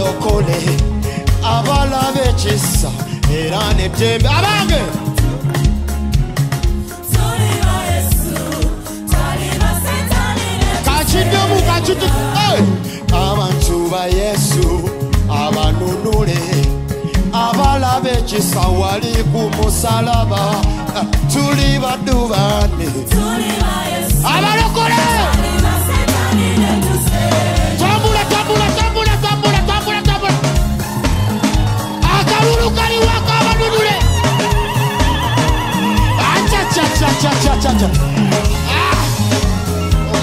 abalokole abalabe ekisa era n'eddembe abange kakiddemu abantu ba Yesu abanunule abalabe ekisa wali ku musalaba tuli baddu bane abalokole tambula tambula tambula tambula tambula tambula akalulu kali waka abanunule acha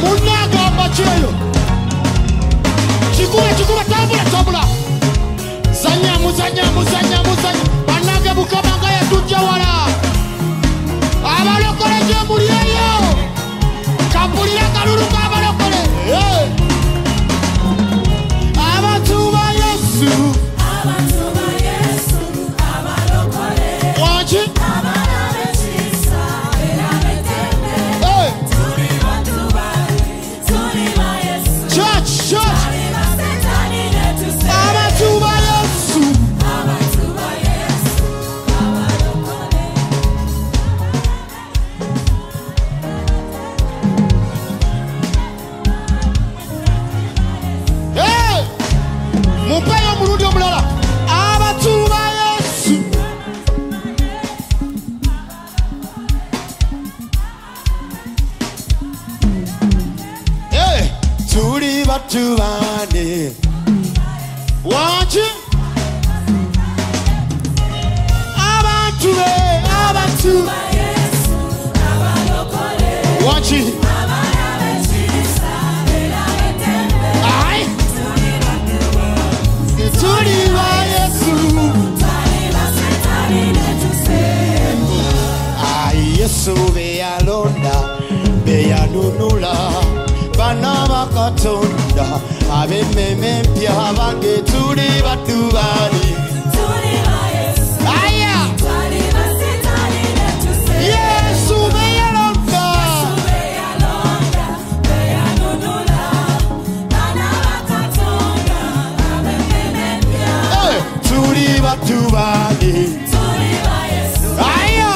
munaga macheyo chikuba tambula tambula zanya muzanya banaga bukabanga ya tujja wala abalokole je muliyo kapulira kalulu kabalokole abantu ba Yesu abalokole wachi tubane wachi abantu ba Yesu abalokole wachi ai tuli ba Yesu ai Yesu be alonda be anunula bana bakatonda abememe mpya bange tuli baddu bani aya Yesu be alonda bana bakatonda abememe mpya tuli baddu bani aya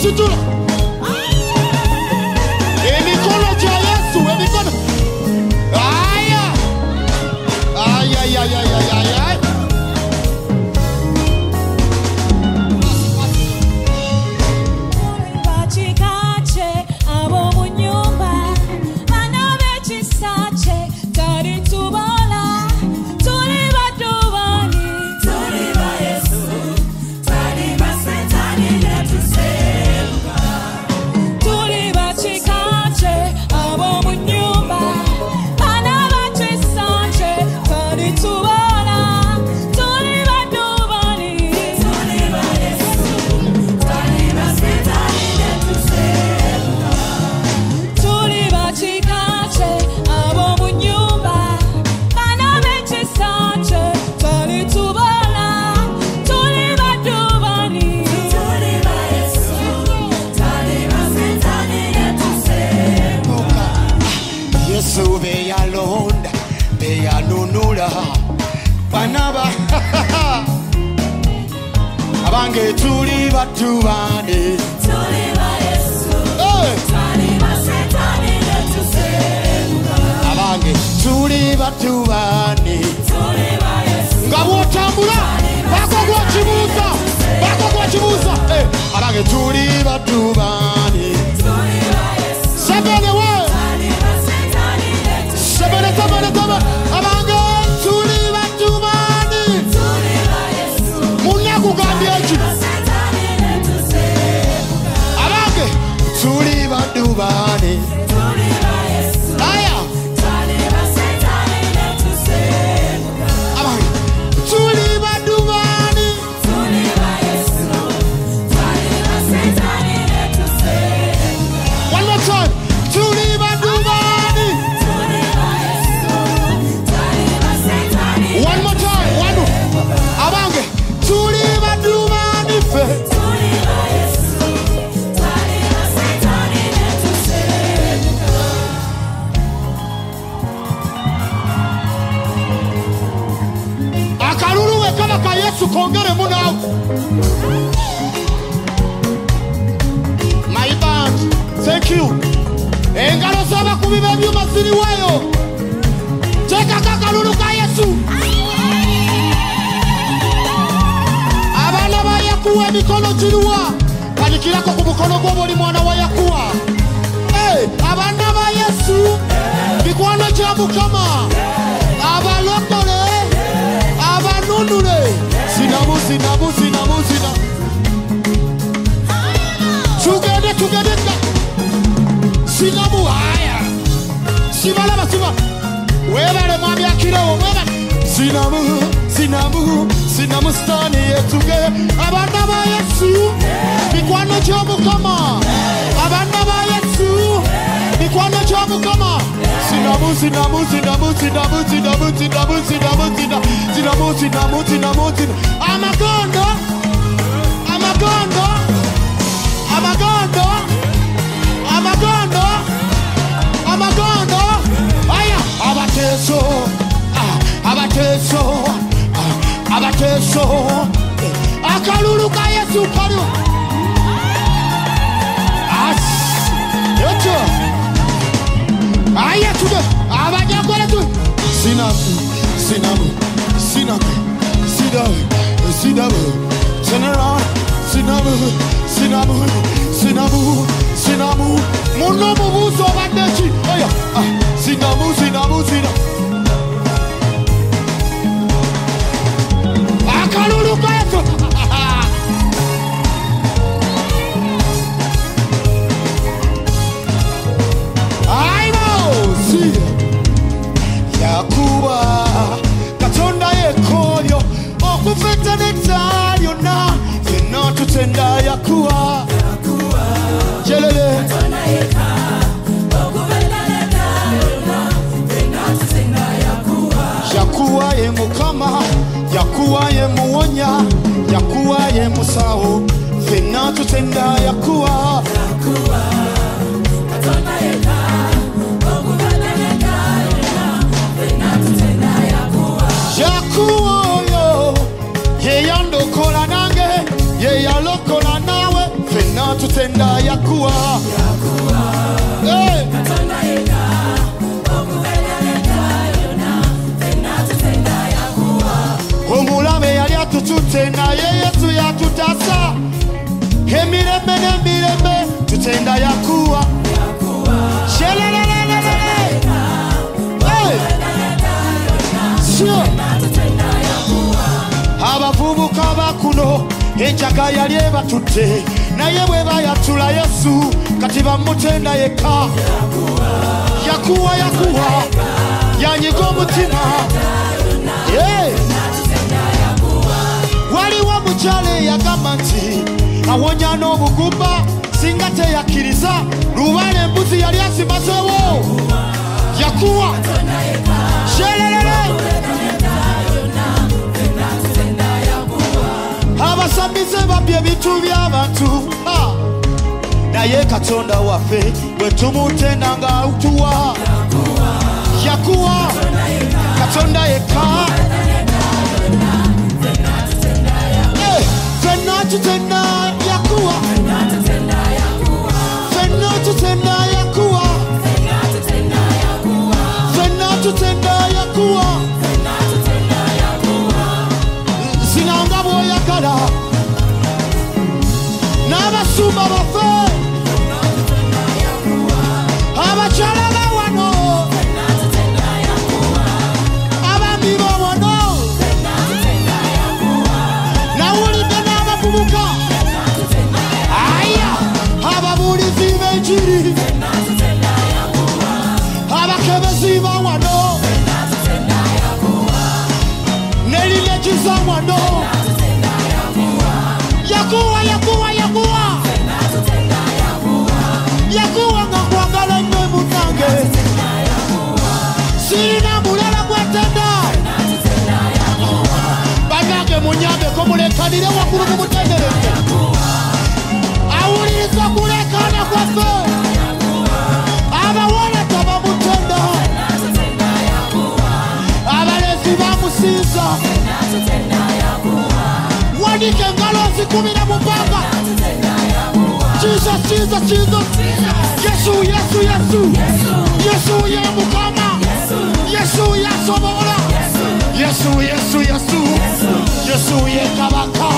Situla emikono gya Yesu emikono aya bachikache abo munyumba bana bechisache tari tubola tuli baddu bani tuli ba Yesu tari basetani netusebuka tuli bachikache abo munyumba bana bechisache tari tubola tuli baddu bani tuli ba Yesu tari basetani netusebuka tuli bachikache abo munyumba bana bechisache tari tubola tuli baddu bani tuli ba Yesu tari basetani netusebuka Yesu be alonda be anunula banaba abange tuli baddu bane tuli ba Yesu tari basetani netusebuka abange tuli baddu bane tuli ba Yesu ngabotambula bakogwa kibuza abange tuli baddu bane tuli ba Yesu sebene we tari basetani netusebuka sebene abange tuli baddu bane tuli ba Yesu munyakugambye eki basetani netusebuka abange tuli baddu bane tuli ba Yesu aya tari basetani netusebuka Mukore munao. My band, thank you. Engalo saba kubiba byuma ziri wayo. Cheka kakalulu ka Yesu. Abana ba Yakuwa mikono jiruwa. Kanikirako ku mukono gwo buli mwana wa Yakuwa. Abana ba Yesu. Bikwano kya Mukama. Abalokole. Abanunule. Sinamu. Tugende. Sinamu haya. Sibala. Webale mwambia kirowo webale. Sinamu stani yetuge. Abana ba Yesu. Bikwano kya Mukama. Abana ba Yesu. Bikwano kya Mukama. Sinamu. Amagondo. Aya. Abateso. Akalulu ka Yesu kali. Yocho. Aya tude. Abanyakole tu. Sinamu. Turn around. Sinamu. Muno mubuzo bandechi. Aya. Sinamu. Akalulu ka Yesu. I know. See. Yakuwa katonda yekoyo okufeta netalyo na fena tutenda Yakuwa jelele katonda yeka okufeta netalyo na fena tutenda Yakuwa ye Mukama Yakuwa ye muwonya Yakuwa ye musawo fena tutenda Yakuwa katonda yeka Yakuwa yo, ye yandokola nange, ye yalokola nawe, fena tutenda Yakuwa. Katonda yeka, okubenya yona, fena tutenda Yakuwa. Omulabe yali atutute naye Yesu yatutasa. Emirembe tutenda Yakuwa. Abavubuka bakuno enjaga yali ebatutte naye bwe bayatula Yesu kati bamutenda yekka Yakuwa yanyiga omutima waliwo mukyala yagamba nti awonya n'obugumba singa teyakkiriza lubala embuzi yali asimazeewo Yakuwa abasamize babye bitu by'abantu naye Katonda waffe bwe tumutenda nga utuwa Yakuwa Katonda yekka fenna tutenda Yakuwa fenna tutenda Yakuwa sinanga bw'oyagala n'abasumba baffe abakyala bawano abambi bawano nawulidde n'abavubuka aya ababuulizi b'enjiri abakebezi bawano nelinekiza wano Yakuwa nga kwagala nnyo munange sirina mulala gwetenda banange munyambeko mulekanire waggulu mu mutendereze awuliriza kulekana kwaffe abawala tabamutenda abalezi bamusinza Tuwanike ngalo zikumira mupanga. Jesus, Jesus, Jesus. Yesu, Yesu, Yesu. Yesu ye mukama. Yesu ye sobora. Yesu, Yesu, Yesu. Yesu ye kabaka.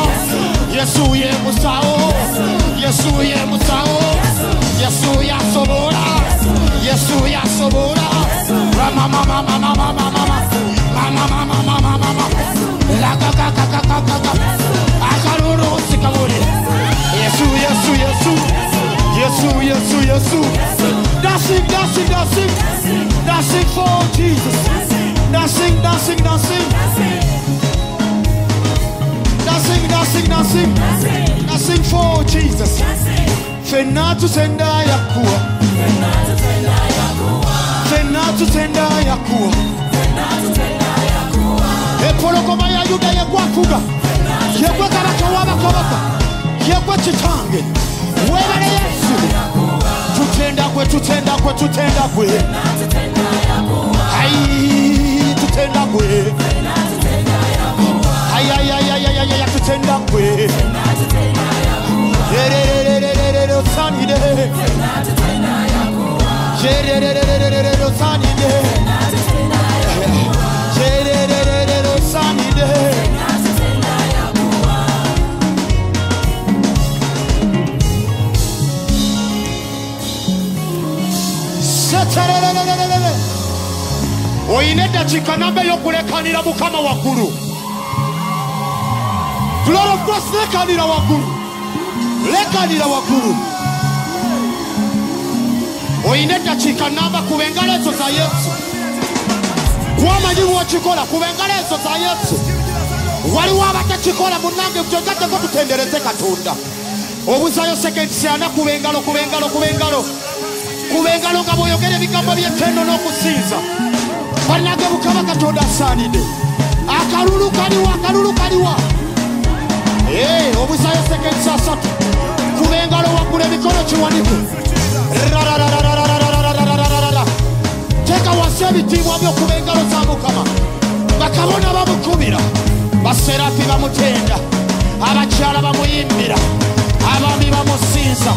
Yesu ye musao. Yesu ye musao. Yesu ya sobora. Yesu ya sobora. Mama mama mama mama mama. Mama mama mama mama. La ka ka ka ka ka ka. Akaruro sikaburi. Yesu, Yesu, Yesu. Yesu, Yesu, Yesu. Dancing, dancing, dancing. Dancing for Jesus. Dancing, dancing, dancing. Dancing, dancing, dancing. Dancing for Jesus. Fenatu senda yakuwa. Fenatu senda yakuwa. Epolo koma ya yuda yekwa kuga. Yekwa karaka waba kabaka. Yekwa chitange. Webale Yesu. Tutenda kwe, tutenda kwe, tutenda kwe. Hai, tutenda kwe. Hai, hai, hai, hai, hai, hai, tutenda kwe. Yerererererere sanide. Yerererererere sanide. Yererererere sanide. Oyineda chikanambe yokulekanira mukama wakuru. Glory of God, lekanira wakuru. Lekanira wakuru. Oyineda chikanamba kubengalezo za Yesu. Kwamanyi wachikola kubengalezo za Yesu. Wali wabata chikola munange mjogate kwa kutendereze Katonda. Obuzayo sekensiana kubengalo kubengalo kubengalo. Kubengalo ngaboyogere bigambo by'etendo n'okusinza. Banage bukaba Katonda asaanide. Akalulu kaliwa, akalulu kaliwa. Obuzayo sekensi asatu. Kubengalo waggula emikono kiwanike. Teka wansi ebitiibwa byo kubengalo za Mukama. Bakabona bamukubira. Baserafi bamutenda. Abakyala bamuyimbira. Abami bamusinza.